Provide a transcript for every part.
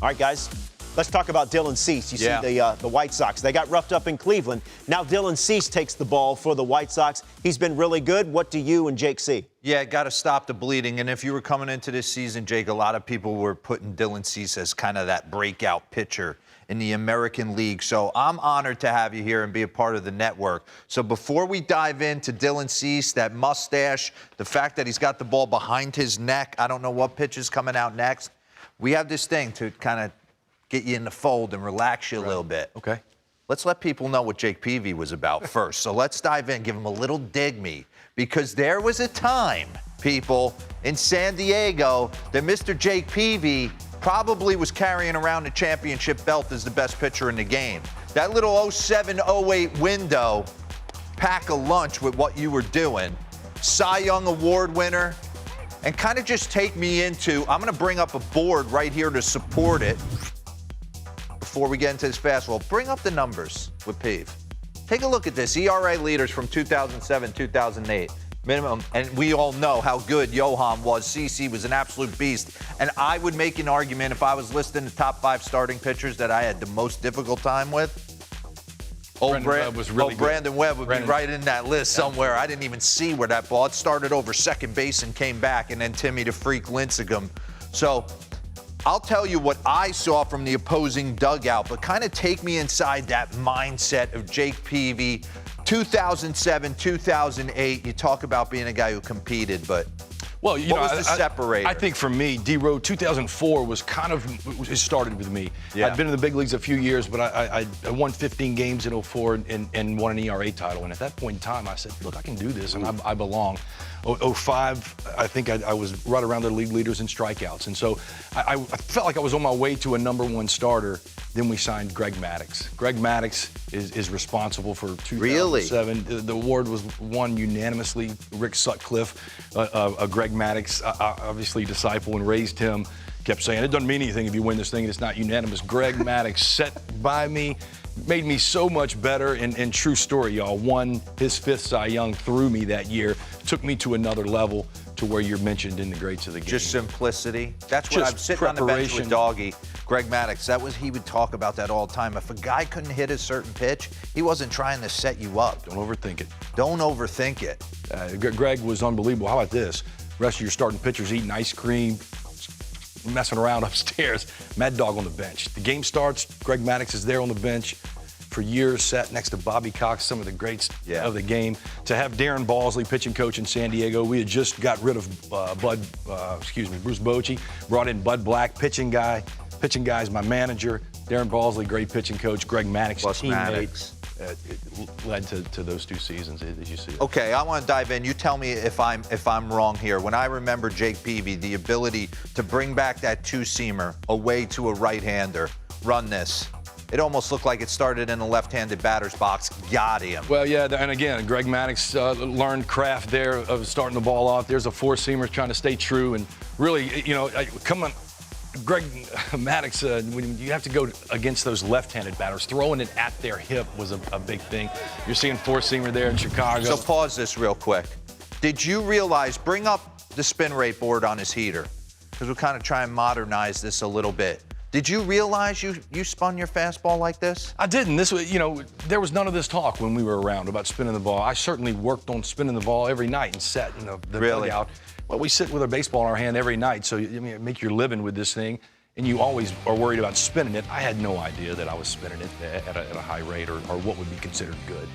All right, guys, let's talk about Dylan Cease. You see the White Sox. They got roughed up in Cleveland. Now Dylan Cease takes the ball for the White Sox. He's been really good. What do you and Jake see? Yeah, got to stop the bleeding. And if you were coming into this season, Jake, a lot of people were putting Dylan Cease as kind of that breakout pitcher in the American League. So I'm honored to have you here and be a part of the network. So before we dive into Dylan Cease, that mustache, the fact that he's got the ball behind his neck, I don't know what pitch is coming out next. We have this thing to kind of get you in the fold and relax you a little bit. Okay. Let's let people know what Jake Peavy was about first. So let's dive in, give him a little dig me. Because there was a time, people, in San Diego that Mr. Jake Peavy probably was carrying around the championship belt as the best pitcher in the game. That little 07-08 window, pack a lunch with what you were doing. Cy Young Award winner. And kind of just take me into, I'm going to bring up a board right here to support it before we get into this fastball. Bring up the numbers with Peavy. Take a look at this. ERA leaders from 2007, 2008. Minimum. And we all know how good Johan was. CC was an absolute beast. And I would make an argument if I was listing the top 5 starting pitchers that I had the most difficult time with. Brandon Webb would be right in that list somewhere. I didn't even see where that ball. It started over second base and came back, and then Timmy the Freak Lincecum. So I'll tell you what I saw from the opposing dugout, but kind of take me inside that mindset of Jake Peavy. 2007, 2008, you talk about being a guy who competed, but well, what was the separator? I think for me, D-Road, 2004 was kind of, it started with me. Yeah. I'd been in the big leagues a few years, but I won 15 games in 04 and won an ERA title. And at that point in time, I said, look, I can do this, and I belong. 05, I think I was right around the league leaders in strikeouts. And so I felt like I was on my way to a #1 starter. Then we signed Greg Maddux. Greg Maddux is responsible for 2007. Really? The award was won unanimously. Rick Sutcliffe, Greg Maddux, obviously disciple and raised him, kept saying, it doesn't mean anything if you win this thing and it's not unanimous. Greg Maddux sat by me, made me so much better, and true story, y'all, won his 5th Cy Young through me that year, took me to another level to where you're mentioned in the greats of the game. Just simplicity. That's what I'm sitting on the bench with Doggy. Greg Maddux, he would talk about that all the time. If a guy couldn't hit a certain pitch, he wasn't trying to set you up. Don't overthink it. Don't overthink it. Greg was unbelievable. How about this? Rest of your starting pitchers eating ice cream, messing around upstairs. Mad Dog on the bench. The game starts, Greg Maddux is there on the bench. For years, sat next to Bobby Cox, some of the greats of the game. To have Darren Balsley, pitching coach in San Diego, we had just got rid of Bruce Bochy, brought in Bud Black, pitching guy. Pitching guy's my manager. Darren Balsley, great pitching coach. Greg Maddux, teammate. It led to those 2 seasons, as you see. Okay, I want to dive in. You tell me if I'm wrong here. When I remember Jake Peavy, the ability to bring back that 2-seamer away to a right-hander, run this. It almost looked like it started in a left-handed batter's box. Got him. Well, yeah, and again, Greg Maddux learned craft there of starting the ball off. There's a 4-seamer trying to stay true, and really, Greg Maddux, when you have to go against those left-handed batters, throwing it at their hip was a big thing. You're seeing 4-seamer there in Chicago. So pause this real quick. Did you realize, bring up the spin rate board on his heater, because we're kind of trying to modernize this a little bit. Did you realize you spun your fastball like this? I didn't. This was, there was none of this talk when we were around about spinning the ball. I certainly worked on spinning the ball every night and sat in the dugout. Well, we sit with a baseball in our hand every night, so make your living with this thing, and you always are worried about spinning it. I had no idea that I was spinning it at a high rate or what would be considered good.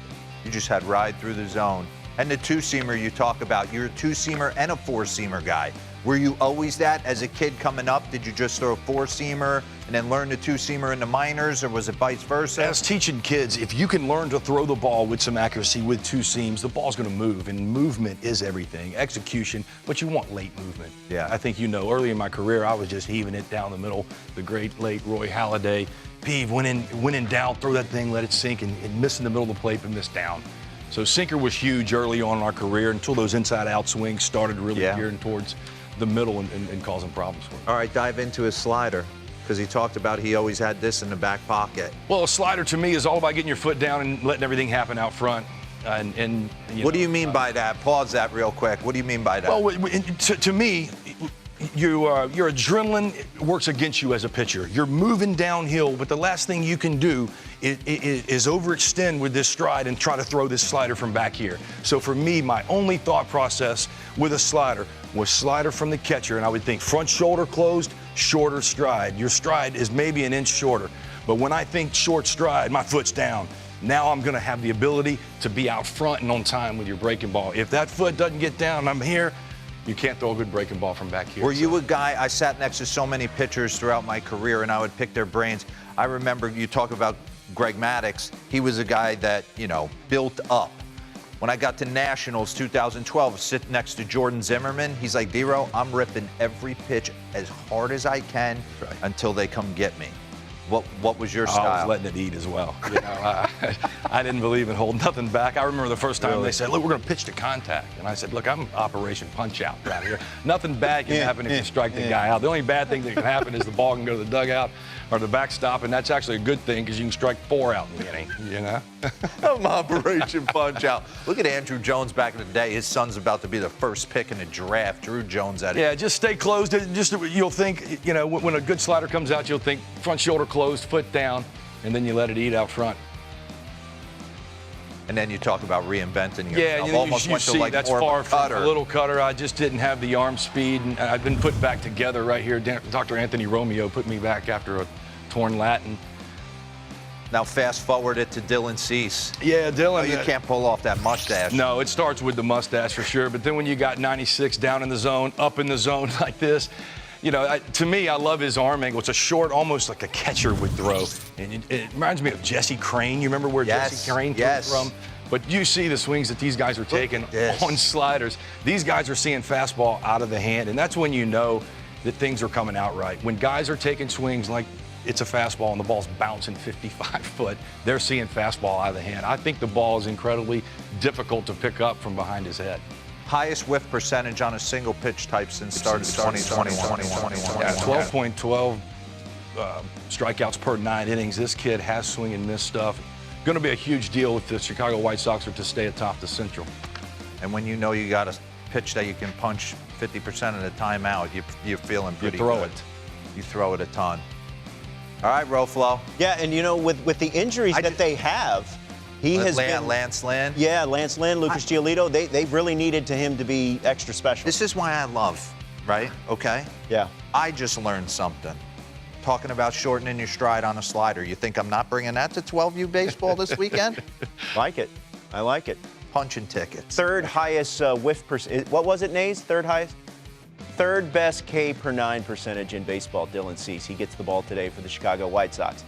You just had ride through the zone. And the 2-seamer you talk about, you're a 2-seamer and a 4-seamer guy. Were you always that as a kid coming up? Did you just throw a 4-seamer and then learn the 2-seamer in the minors, or was it vice versa? As teaching kids, if you can learn to throw the ball with some accuracy with 2 seams, the ball's going to move, and movement is everything. Execution, but you want late movement. Yeah. I think early in my career, I was just heaving it down the middle. The great late Roy Halladay. Peavy went in down, throw that thing, let it sink, and miss in the middle of the plate and miss down. So sinker was huge early on in our career until those inside-out swings started really gearing towards the middle and causing problems for him. All right, dive into his slider, because he talked about he always had this in the back pocket. Well, a slider to me is all about getting your foot down and letting everything happen out front. What do you mean by that? Pause that real quick. What do you mean by that? Well, to me, your adrenaline works against you as a pitcher. You're moving downhill, but the last thing you can do is overextend with this stride and try to throw this slider from back here. So for me, my only thought process with a slider was slider from the catcher, and I would think front shoulder closed, shorter stride. Your stride is maybe an inch shorter, but when I think short stride, my foot's down. Now I'm going to have the ability to be out front and on time with your breaking ball. If that foot doesn't get down, I'm here. You can't throw a good breaking ball from back here. Were you a guy, I sat next to so many pitchers throughout my career, and I would pick their brains. I remember you talk about Greg Maddux. He was a guy that, built up. When I got to Nationals 2012, sitting next to Jordan Zimmerman, he's like, D-Row, I'm ripping every pitch as hard as I can until they come get me. What was your style? I was letting it eat as well. I didn't believe in holding nothing back. I remember the first time they said, look, we're going to pitch to contact. And I said, look, I'm Operation Punch Out right here. Nothing bad can happen if you strike the guy out. The only bad thing that can happen is the ball can go to the dugout or the backstop, and that's actually a good thing because you can strike 4 out in the inning, I'm Operation Punch Out. Look at Andrew Jones back in the day. His son's about to be the first pick in the draft. Drew Jones at it. Yeah, just stay closed. You'll think, when a good slider comes out, you'll think front shoulder closed, foot down, and then you let it eat out front. And then you talk about reinventing yourself. Yeah, you see, like that's far from a little cutter. I just didn't have the arm speed, and I've been put back together right here. Dr. Anthony Romeo put me back after a torn Latin. Now fast forward it to Dylan Cease. Yeah, Dylan. Oh, you can't pull off that mustache. No, it starts with the mustache for sure. But then when you got 96 down in the zone, up in the zone like this, to me, I love his arm angle. It's a short, almost like a catcher would throw. And it reminds me of Jesse Crane. You remember where Jesse Crane threw from? But you see the swings that these guys are taking on sliders. These guys are seeing fastball out of the hand, and that's when you know that things are coming out right. When guys are taking swings like it's a fastball and the ball's bouncing 55 foot, they're seeing fastball out of the hand. I think the ball is incredibly difficult to pick up from behind his head. Highest whiff percentage on a single pitch type since started 2021. Yeah, 12.12 strikeouts per 9 innings. This kid has swing and miss stuff. Going to be a huge deal if the Chicago White Sox are to stay atop the Central. And when you know you got a pitch that you can punch 50% of the time out, you're feeling pretty good. You throw it. You throw it a ton. All right, Roflo. Yeah, and with the injuries that they have, he has been Lance Lynn. Yeah, Lance Lynn, Lucas Giolito. They really needed him to be extra special. This is why I love, right? Okay. Yeah. I just learned something. Talking about shortening your stride on a slider. You think I'm not bringing that to 12U baseball this weekend? Like it. I like it. Punching tickets. Third highest whiff percentage. What was it, Nays? Third highest? Third best K per 9 percentage in baseball, Dylan Cease. He gets the ball today for the Chicago White Sox.